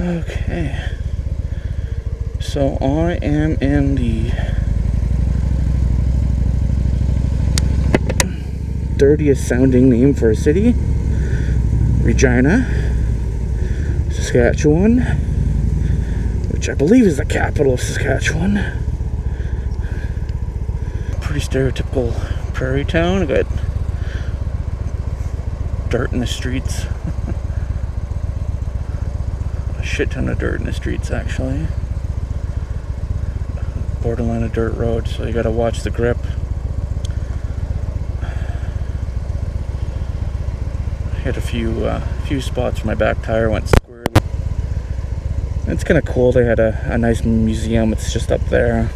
Okay. So I am in the dirtiest sounding name for a city, Regina, Saskatchewan, which I believe is the capital of Saskatchewan. Pretty stereotypical prairie town. I got dirt in the streets. A shit ton of dirt in the streets, actually. Borderline a dirt road, so you gotta watch the grip. Hit a few spots where my back tire went squarely. It's kind of cool. They had a nice museum. It's just up there.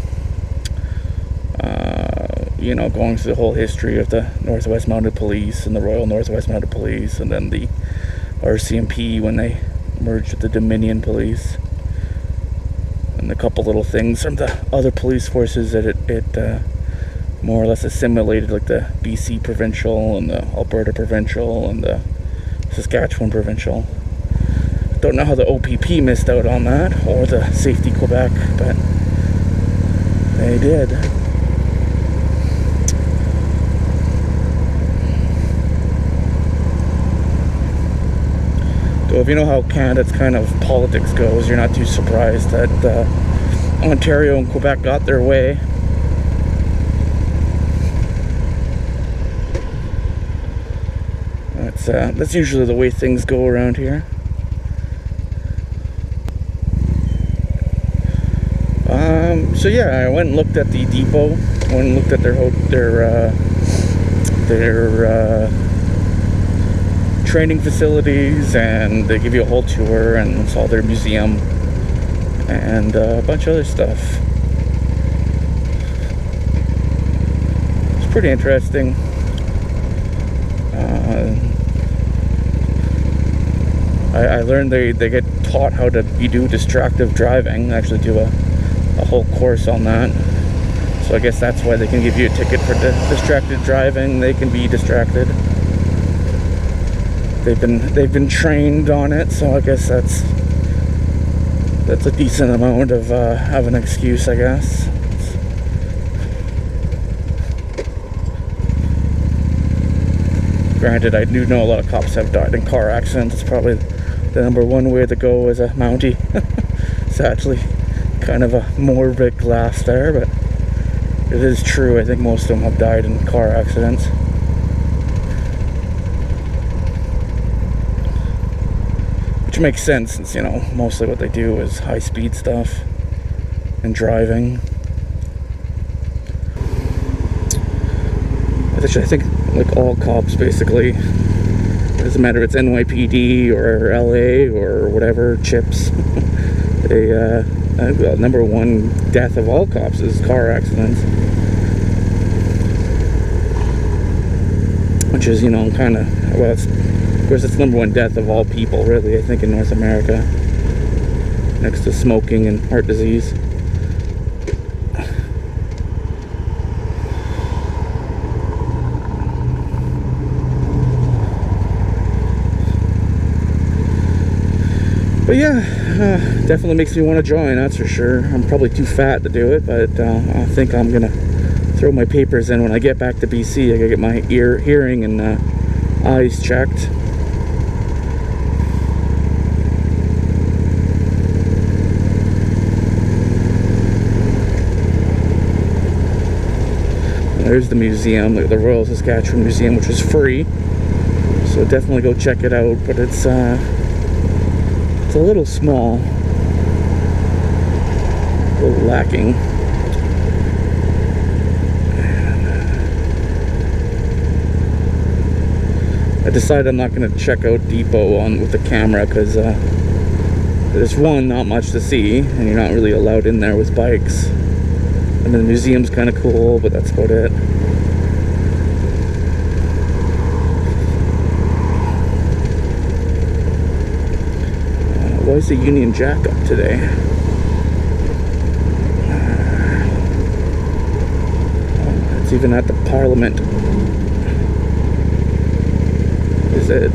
You know, going through the whole history of the Northwest Mounted Police and the Royal Northwest Mounted Police, and then the RCMP when they merged with the Dominion Police, and a couple little things from the other police forces that it more or less assimilated, like the BC Provincial and the Alberta Provincial and the Saskatchewan Provincial. Don't know how the OPP missed out on that, or the Safety Quebec, but they did. So if you know how Canada's kind of politics goes, you're not too surprised that Ontario and Quebec got their way. That's usually the way things go around here. So yeah, I went and looked at the depot. Went and looked at their training facilities, and they give you a whole tour, and saw their museum and a bunch of other stuff. It's pretty interesting. I learned they get taught how to do distractive driving. Actually do a whole course on that. So I guess that's why they can give you a ticket for distracted driving. They can be distracted. They've been trained on it, so I guess that's a decent amount of an excuse, I guess. Granted, I do know a lot of cops have died in car accidents. It's probably the number one way to go as a Mountie. It's actually kind of a morbid laugh there, but it is true. I think most of them have died in car accidents. Which makes sense, since, you know, mostly what they do is high-speed stuff and driving. Which I think, like all cops, basically, it doesn't matter if it's NYPD or LA or whatever, CHIPS. The number one death of all cops is car accidents. Which is, you know, kind of, well, of course, it's the number one death of all people, really, I think, in North America, next to smoking and heart disease. But yeah, definitely makes me want to join, that's for sure. I'm probably too fat to do it, but I think I'm gonna throw my papers in when I get back to BC. I gotta get my hearing and eyes checked. There's the museum, the Royal Saskatchewan Museum, which is free, so definitely go check it out. But it's a little small, a little lacking. I decided I'm not going to check out Depot with the camera because there's one, not much to see, and you're not really allowed in there with bikes. And the museum's kind of cool, but that's about it. Why is the Union Jack up today? It's even at the Parliament. Is it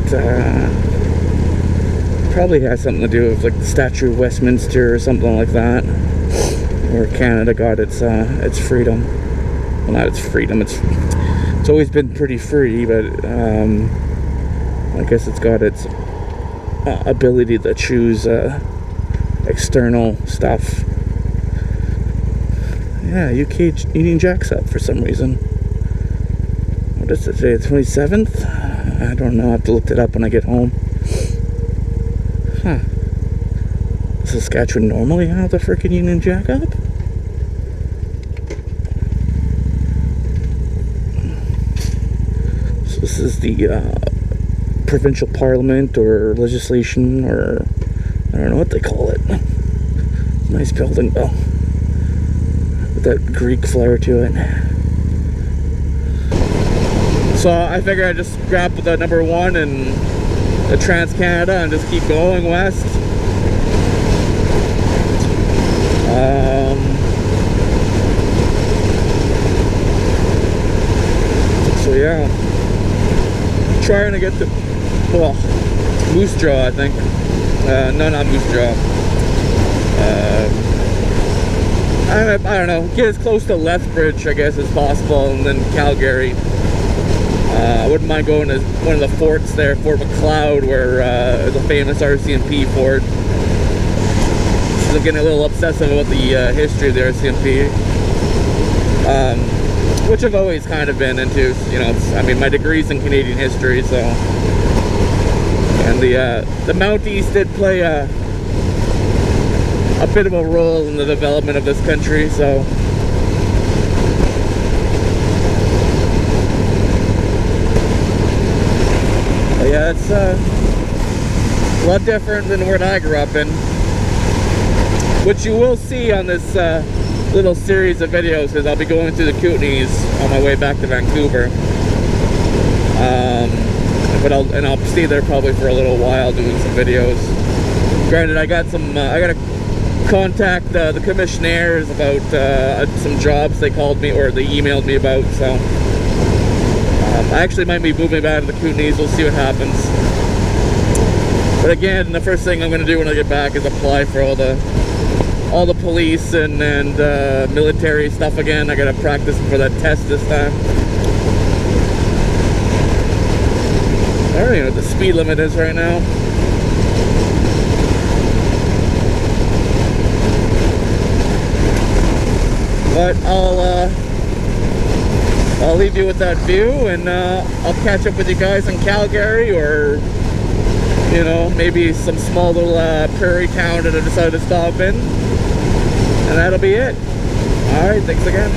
Probably has something to do with like the Statue of Westminster or something like that, where Canada got its freedom. Well, not its freedom. It's always been pretty free, but I guess it's got its ability to choose external stuff. Yeah, UK Union Jack's up for some reason. What is it today? The 27th? I don't know. I have to look it up when I get home. Huh. Does Saskatchewan normally have the frickin' Union Jack up? So this is the provincial parliament or legislation, or I don't know what they call it. Nice building though, with that Greek flair to it. So I figured I'd just grab the number 1 and the Trans-Canada and just keep going west. So yeah, trying to get to, well, Moose Jaw, I think. No, not Moose Jaw. I don't know, get as close to Lethbridge, I guess, as possible, and then Calgary. I wouldn't mind going to one of the forts there, Fort McLeod, where the famous RCMP fort. I'm getting a little obsessive about the history of the RCMP, which I've always kind of been into. You know, I mean, my degree's in Canadian history, so. And the Mounties did play a bit of a role in the development of this country, so. But yeah, it's a lot different than what I grew up in, which you will see on this little series of videos, because I'll be going through the Kootenays on my way back to Vancouver. But I'll stay there probably for a little while doing some videos. Granted, I got to contact the commissionaires about some jobs they called me, or they emailed me about, so I actually might be moving back to the Kootenays. We'll see what happens. But again, the first thing I'm going to do when I get back is apply for all the police and military stuff again. I got to practice for that test this time. I don't even know what the speed limit is right now. But I'll leave you with that view, and I'll catch up with you guys in Calgary, or you know, maybe some small little prairie town that I decided to stop in, and that'll be it. Alright, thanks again.